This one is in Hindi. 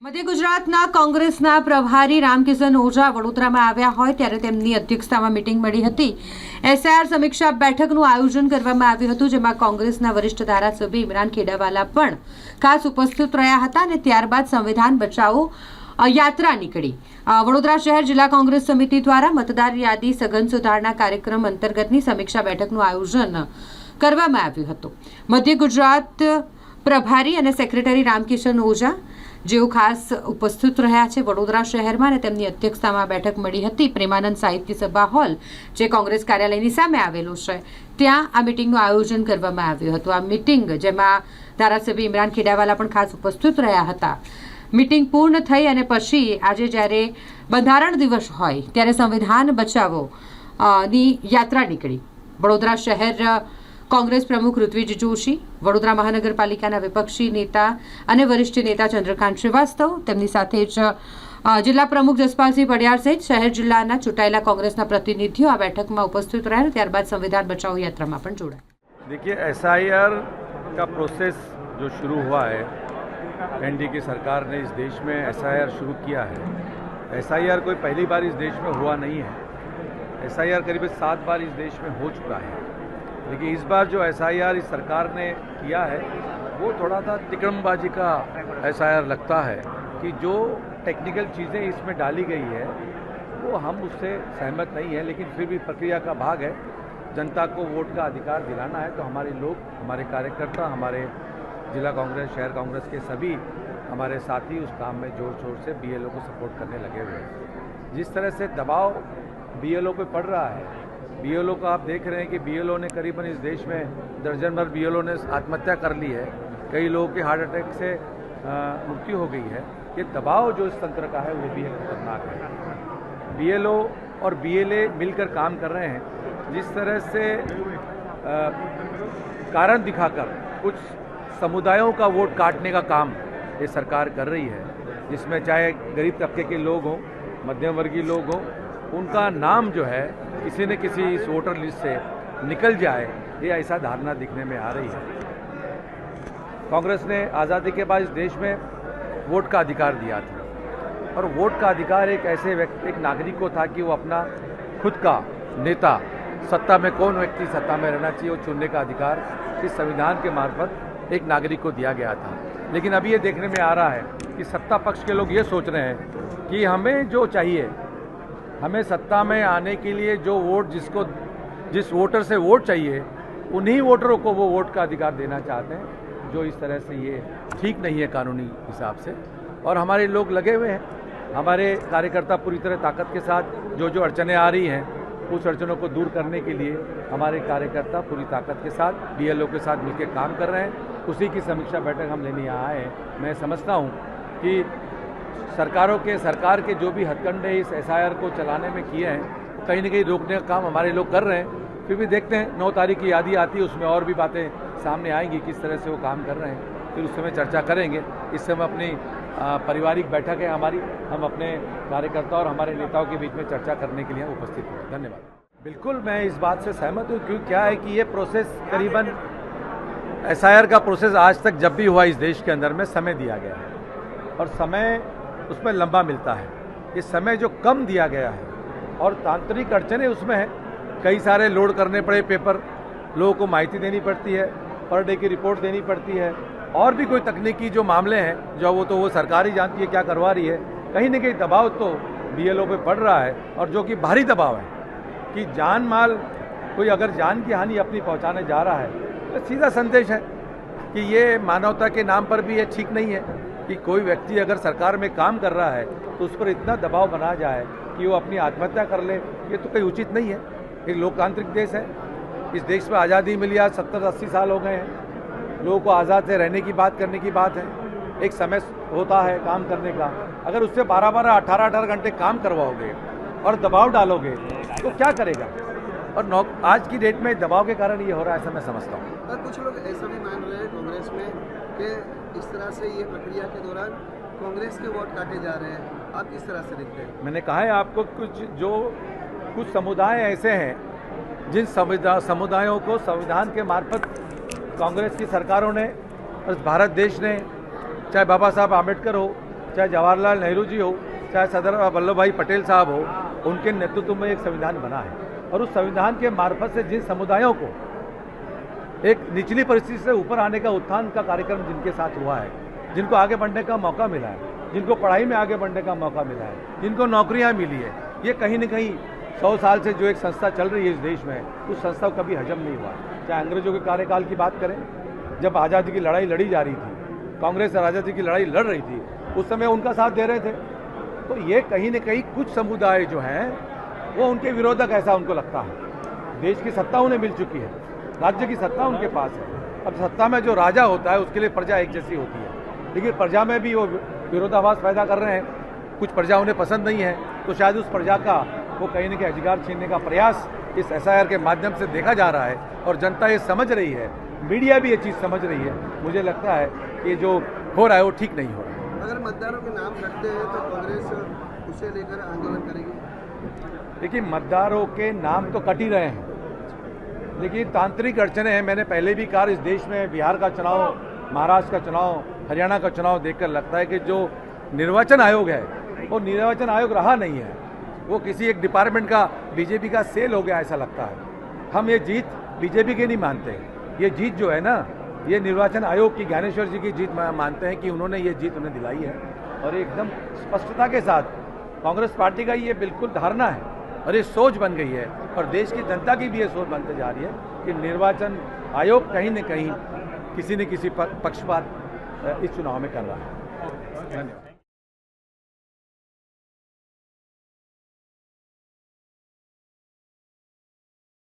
મધ્ય ગુજરાતના કોંગ્રેસના પ્રભારી રામકિશન ઓઝા વડોદરામાં આવ્યા હોય ત્યારે તેમની અધ્યક્ષતામાં મીટિંગ મળી હતી। એસઆઈઆર સમીક્ષા બેઠકનું આયોજન કરવામાં આવ્યું હતું, જેમાં કોંગ્રેસના વરિષ્ઠ ધારાસભ્ય ઇમરાન ખેડાવાલા પણ ખાસ ઉપસ્થિત રહ્યા હતા અને ત્યારબાદ સંવિધાન બચાવો યાત્રા નીકળી। વડોદરા શહેર જિલ્લા કોંગ્રેસ સમિતિ દ્વારા મતદાર યાદી સઘન સુધારણા કાર્યક્રમ અંતર્ગતની સમીક્ષા બેઠકનું આયોજન કરવામાં આવ્યું હતું। મધ્ય ગુજરાત પ્રભારી અને સેક્રેટરી રામકિશન ઓઝા જેઓ ખાસ ઉપસ્થિત રહ્યા છે। વડોદરા શહેરમાં અને તેમની અધ્યક્ષતામાં બેઠક મળી હતી। પ્રેમાનંદ સાહિત્ય સભા હોલ જે કોંગ્રેસ કાર્યાલયની સામે આવેલું છે ત્યાં આ મીટિંગનું આયોજન કરવામાં આવ્યું હતું। આ મીટિંગ જેમાં ધારાસભ્ય ઇમરાન ખેડાવાલા પણ ખાસ ઉપસ્થિત રહ્યા હતા। મીટિંગ પૂર્ણ થઈ અને પછી આજે જ્યારે બંધારણ દિવસ હોય ત્યારે સંવિધાન બચાવો ની યાત્રા નીકળી। વડોદરા શહેર कांग्रेस प्रमुख ऋत्विज जोशी, वडोदरा महानगरपालिकाना विपक्षी नेता અને वरिष्ठ नेता चंद्रकांत श्रीवास्तव, તેમની સાથે જ जिला प्रमुख जसपालसिंह पडियार सहित शहर जिल्लाना चूंटाયેલા કોંગ્રેસના પ્રતિનિધિઓ આ બેઠકમાં ઉપસ્થિત રહ્યા। ત્યારબાદ संविधान बचाओ यात्राમાં પણ જોડાયા। देखिए, एसआईआर का प्रोसेस जो शुरू हुआ है, एनडीए की सरकार ने इस देश में एसआईआर शुरू किया है। एसआईआर कोई पहली बार इस देश में हुआ नहीं है। एसआईआर करीब 7 बार इस देश में हो चुका है, लेकिन इस बार जो एसआईआर इस सरकार ने किया है वो थोड़ा सा तिकड़मबाजी का एसआईआर लगता है कि जो टेक्निकल चीज़ें इसमें डाली गई है वो हम उससे सहमत नहीं है, लेकिन फिर भी प्रक्रिया का भाग है। जनता को वोट का अधिकार दिलाना है, तो हमारे लोग, हमारे कार्यकर्ता, हमारे जिला कांग्रेस, शहर कांग्रेस के सभी हमारे साथी उस काम में जोर शोर से बीएलओ को सपोर्ट करने लगे हुए हैं। जिस तरह से दबाव बीएलओ पे पड़ रहा है, बीएलओ को आप देख रहे हैं कि बीएलओ ने करीबन इस देश में दर्जन भर बीएलओ ने आत्महत्या कर ली है, कई लोगों की हार्ट अटैक से मृत्यु हो गई है। ये दबाव जो इस तंत्र का है वो भी एक खतरनाक है। बीएलओ और बीएलए मिलकर काम कर रहे हैं। जिस तरह से कारण दिखाकर कुछ समुदायों का वोट काटने का काम ये सरकार कर रही है, जिसमें चाहे गरीब तबके के लोग हों, मध्यम वर्गीय लोग हों, उनका नाम जो है किसी न किसी इस वोटर लिस्ट से निकल जाए, ये ऐसा धारणा दिखने में आ रही है। कांग्रेस ने आज़ादी के बाद इस देश में वोट का अधिकार दिया था, और वोट का अधिकार एक ऐसे व्यक्ति, एक नागरिक को था कि वो अपना खुद का नेता, सत्ता में कौन व्यक्ति सत्ता में रहना चाहिए, वो चुनने का अधिकार इस संविधान के मार्फत एक नागरिक को दिया गया था। लेकिन अभी ये देखने में आ रहा है कि सत्ता पक्ष के लोग ये सोच रहे हैं कि हमें जो चाहिए, हमें सत्ता में आने के लिए जो वोट जिस वोटर से वोट चाहिए, उन्हीं वोटरों को वो वोट का अधिकार देना चाहते हैं, जो इस तरह से ये ठीक नहीं है कानूनी हिसाब से। और हमारे लोग लगे हुए हैं, हमारे कार्यकर्ता पूरी तरह ताकत के साथ जो अड़चनें आ रही हैं उस अड़चनों को दूर करने के लिए हमारे कार्यकर्ता पूरी ताकत के साथ बीएलओ के साथ मिलकर काम कर रहे हैं। उसी की समीक्षा बैठक हम लेने यहाँ आए हैं। मैं समझता हूँ कि सरकार के जो भी हथकंडे इस एसआईआर को चलाने में किए हैं, कहीं न कहीं रोकने का काम हमारे लोग कर रहे हैं। फिर भी देखते हैं, 9 तारीख की यादी आती है, उसमें और भी बातें सामने आएंगी किस तरह से वो काम कर रहे हैं, फिर उस समय चर्चा करेंगे। इस समय अपनी पारिवारिक बैठक है हमारी, हम अपने कार्यकर्ता और हमारे नेताओं के बीच में चर्चा करने के लिए उपस्थित हैं। धन्यवाद। बिल्कुल मैं इस बात से सहमत हूँ, क्योंकि क्या है कि ये प्रोसेस करीबन एसआईआर का प्रोसेस आज तक जब भी हुआ इस देश के अंदर में समय दिया गया है, और समय उसमें लंबा मिलता है। ये समय जो कम दिया गया है और तांत्रिक अड़चनें उसमें है, कई सारे लोड करने पड़े पेपर, लोगों को माहिती देनी पड़ती है, पर डे की रिपोर्ट देनी पड़ती है, और भी कोई तकनीकी जो मामले हैं जो वो सरकार ही जानती है क्या करवा रही है। कहीं न कहीं दबाव तो बीएलओ पे पड़ रहा है, और जो कि भारी दबाव है कि जान माल कोई अगर जान की हानि अपनी पहुंचाने जा रहा है, तो सीधा संदेश है कि ये मानवता के नाम पर भी ये ठीक नहीं है कि कोई व्यक्ति अगर सरकार में काम कर रहा है तो उस पर इतना दबाव बना जाए कि वो अपनी आत्महत्या कर ले। ये तो कोई उचित नहीं है। एक लोकतांत्रिक देश है, इस देश में आज़ादी मिली आज 70-80 साल हो गए हैं, लोगों को आज़ाद से रहने की बात करने की बात है। एक समय होता है काम करने का, अगर उससे 12-12, 18-18 घंटे काम करवाओगे और दबाव डालोगे तो क्या करेगा। और आज की डेट में दबाव के कारण ये हो रहा है, ऐसा मैं समझता हूँ। और कुछ लोग ऐसा भी मान रहे हैं कांग्रेस में कि इस तरह से ये प्रक्रिया के दौरान कांग्रेस के वोट काटे जा रहे हैं, आप किस तरह से देखते हैं? मैंने कहा है आपको, कुछ समुदाय ऐसे हैं जिन समुदायों को संविधान के मार्फत कांग्रेस की सरकारों ने, भारत देश ने, चाहे बाबा साहब आम्बेडकर हो, चाहे जवाहरलाल नेहरू जी हो, चाहे सरदार वल्लभ भाई पटेल साहब हो, उनके नेतृत्व में एक संविधान बना है और उस संविधान के मार्फत से जिन समुदायों को एक निचली परिस्थिति से ऊपर आने का उत्थान का कार्यक्रम जिनके साथ हुआ है, जिनको आगे बढ़ने का मौका मिला है, जिनको पढ़ाई में आगे बढ़ने का मौका मिला है, जिनको नौकरियां मिली है, ये कहीं न कहीं 100 साल से जो एक संस्था चल रही है इस देश में, उस संस्था को कभी हजम नहीं हुआ। चाहे अंग्रेजों के कार्यकाल की बात करें, जब आज़ादी की लड़ाई लड़ी जा रही थी, कांग्रेस और आज़ादी की लड़ाई लड़ रही थी, उस समय उनका साथ दे रहे थे। तो ये कहीं न कहीं कुछ समुदाय जो हैं वो उनके विरोधक, ऐसा उनको लगता है। देश की सत्ता उन्हें मिल चुकी है, राज्य की सत्ता उनके पास है। अब सत्ता में जो राजा होता है उसके लिए प्रजा एक जैसी होती है, लेकिन प्रजा में भी वो विरोधाभास पैदा कर रहे हैं। कुछ प्रजा उन्हें पसंद नहीं है, तो शायद उस प्रजा का वो कहीं न कहीं अधिकार छीनने का प्रयास इस SIR के माध्यम से देखा जा रहा है और जनता ये समझ रही है, मीडिया भी ये चीज़ समझ रही है। मुझे लगता है कि जो हो रहा है वो ठीक नहीं हो रहा है। अगर मतदारों के नाम रखते हैं तो कांग्रेस उसे लेकर आंदोलन करेगी। देखिए, मतदारों के नाम तो कट ही रहे हैं, लेकिन तांत्रिक अड़चने हैं। मैंने पहले भी कहा, इस देश में बिहार का चुनाव, महाराष्ट्र का चुनाव, हरियाणा का चुनाव देखकर लगता है कि जो निर्वाचन आयोग है वो निर्वाचन आयोग रहा नहीं है, वो किसी एक डिपार्टमेंट का बीजेपी का सेल हो गया, ऐसा लगता है। हम ये जीत बीजेपी की नहीं मानते, ये जीत जो है ना, ये निर्वाचन आयोग की, ज्ञानेश्वर जी की जीत मानते हैं कि उन्होंने ये जीत उन्हें दिलाई है। और एकदम स्पष्टता के साथ कांग्रेस पार्टी का ये बिल्कुल धारणा है और ये सोच बन गई है और देश की जनता की भी ये सोच बनते जा रही है कि निर्वाचन आयोग कहीं न कहीं किसी न किसी पक्षपात इस चुनाव में कर रहा है। धन्यवाद।